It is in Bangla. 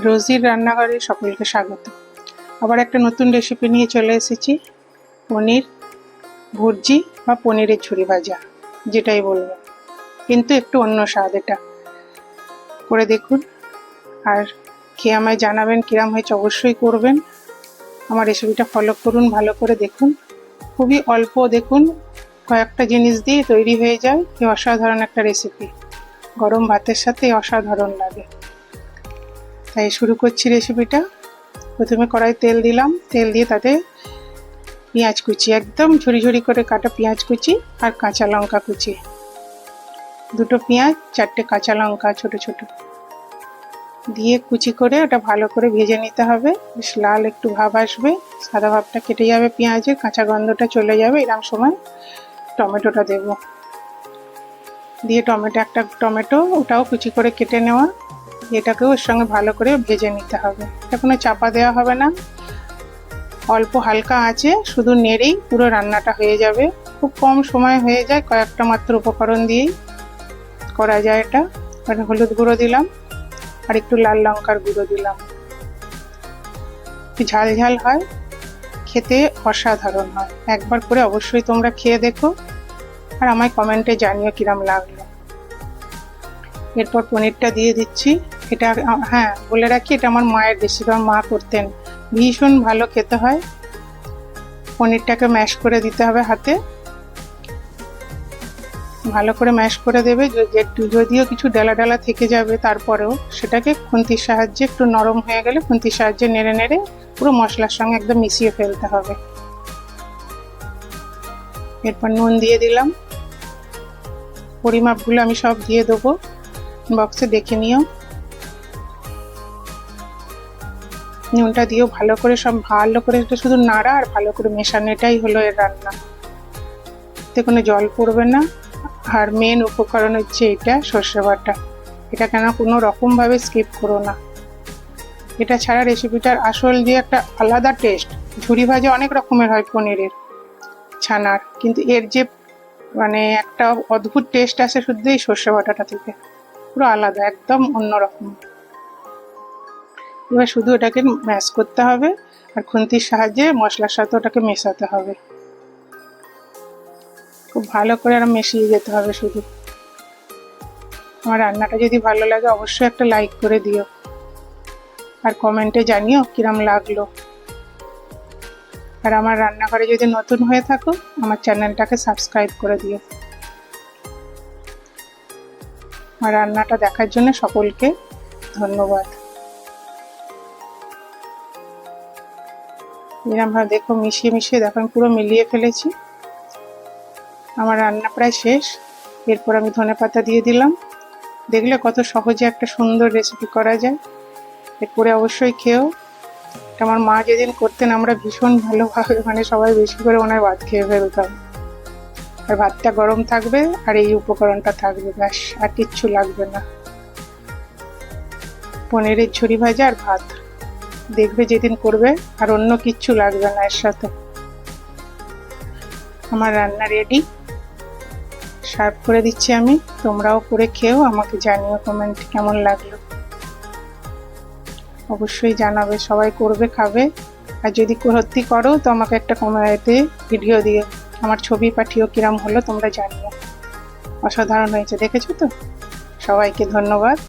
রোজির রান্নাঘরে সকলকে স্বাগত। আবার একটা নতুন রেসিপি নিয়ে চলে এসেছি, পনির ভুর্জি বা পনিরের ঝুরি ভাজা, যেটাই বলবো, কিন্তু একটু অন্য স্বাদ। এটা করে দেখুন আর খেয়ে আমায় জানাবেন কিরম হয়েছে। অবশ্যই করবেন, আমার রেসিপিটা ফলো করুন, ভালো করে দেখুন। খুবই অল্প, দেখুন কয়েকটা জিনিস দিয়ে তৈরি হয়ে যায় এই অসাধারণ একটা রেসিপি। গরম ভাতের সাথে অসাধারণ লাগে। তাই শুরু করছি রেসিপিটা। প্রথমে কড়াই তেল দিলাম, তেল দিয়ে তাতে পেঁয়াজ কুচি, একদম ঝুরি ঝুরি করে কাটা পেঁয়াজ কুচি আর কাঁচা লঙ্কা কুচি, দুটো পেঁয়াজ, 4টে কাঁচা লঙ্কা ছোট ছোট দিয়ে কুচি করে ওটা ভালো করে ভেজে নিতে হবে। বেশ লাল একটু ভাব আসবে, সাদা ভাবটা কেটে যাবে, পেঁয়াজের কাঁচা গন্ধটা চলে যাবে। এরকম সময় টমেটোটা দেব, দিয়ে একটা টমেটো ওটাও কুচি করে কেটে নেওয়া, এটাকেও ওর সঙ্গে ভালো করে ভেজে নিতে হবে। এটা কোনো চাপা দেওয়া হবে না, অল্প হালকা আঁচে শুধু নেড়েই পুরো রান্নাটা হয়ে যাবে। খুব কম সময় হয়ে যায়, কয়েকটা মাত্র উপকরণ দিয়েই করা যায় এটা। হলুদ গুঁড়ো দিলাম আর একটু লাল লঙ্কার গুঁড়ো দিলাম। ঝাল ঝাল হয়, খেতে অসাধারণ হয়। একবার করে অবশ্যই তোমরা খেয়ে দেখো আর আমায় কমেন্টে জানিও কিরম লাগলো। এরপর পনিরটা দিয়ে দিচ্ছি। এটা হ্যাঁ বলে রাখি, এটা আমার মায়ের রেসিপি, আমার মা করতেন, ভীষণ ভালো খেতে হয়। পনিরটাকে ম্যাশ করে দিতে হবে হাতে, ভালো করে ম্যাশ করে দেবে। যদিও কিছু ডালা ডালা থেকে যাবে, তারপরেও সেটাকে খুন্তির সাহায্যে একটু নরম হয়ে গেলে খুন্তির সাহায্যে নেড়ে নেড়ে পুরো মশলার সঙ্গে একদম মিশিয়ে ফেলতে হবে। এরপর নুন দিয়ে দিলাম, পরিমাপগুলো আমি সব দিয়ে দেবো, বক্সে দেখে নিও। নুনটা দিয়েও ভালো করে সব ভালো করে এটা শুধু নাড়া আর ভালো করে মেশানো, এটাই হলো এর রান্না। এতে কোনো জল পড়বে না। আর মেন উপকরণ হচ্ছে এটা সর্ষে বাটা। এটা কেন কোনো রকম ভাবে স্কিপ করো না, এটা ছাড়া রেসিপিটার আসল যে একটা আলাদা টেস্ট। ঝুরি ভাজা অনেক রকমের হয় পনিরের ছানার, কিন্তু এর যে মানে একটা অদ্ভুত টেস্ট আসে শুধু এই সর্ষে বাটাটা থেকে, পুরো আলাদা, একদম অন্যরকম। এবার শুধু ওটাকে ম্যাশ করতে হবে আর খুন্তির সাহায্যে মশলার সাথে ওটাকে মেশাতে হবে, খুব ভালো করে আর মিশিয়ে যেতে হবে শুধু। আমার রান্নাটা যদি ভালো লাগে অবশ্যই একটা লাইক করে দিও আর কমেন্টে জানিও কিরম লাগলো। আর আমার রান্নাঘরে যদি নতুন হয়ে থাকো, আমার চ্যানেলটাকে সাবস্ক্রাইব করে দিও। আমার রান্নাটা দেখার জন্য সকলকে ধন্যবাদ। এরকম ভাবে দেখো, মিশিয়ে মিশিয়ে দেখো আমি পুরো মিলিয়ে ফেলেছি। আমার রান্না প্রায় শেষ। এরপর আমি ধনেপাতা দিয়ে দিলাম। দেখলে কত সহজে একটা সুন্দর রেসিপি করা যায়। এরপরে অবশ্যই খেও। আমার মা যেদিন করতেন আমরা ভীষণ ভালোভাবে, মানে সবাই বেশি করে ওনার ভাত খেয়ে ফেলতাম। আর ভাতটা গরম থাকবে আর এই উপকরণটা থাকবে, ব্যাস আর কিচ্ছু লাগবে না। পনিরের ঝুরি ভাজা আর ভাত, দেখবে যেদিন করবে আর অন্য কিচ্ছু লাগবে না এর সাথে। আমার রান্না রেডি, সার্ভ করে দিচ্ছি আমি। তোমরাও করে খেও, আমাকে জানিও কমেন্ট কেমন লাগলো। অবশ্যই জানাবে, সবাই করবে, খাবে। আর যদি সত্যি করো তো আমাকে একটা কমেন্টে ভিডিও দিও, আমার ছবি পাঠিও কিরম হলো তোমরা জানিও। অসাধারণ হয়েছে, দেখেছো তো। সবাইকে ধন্যবাদ।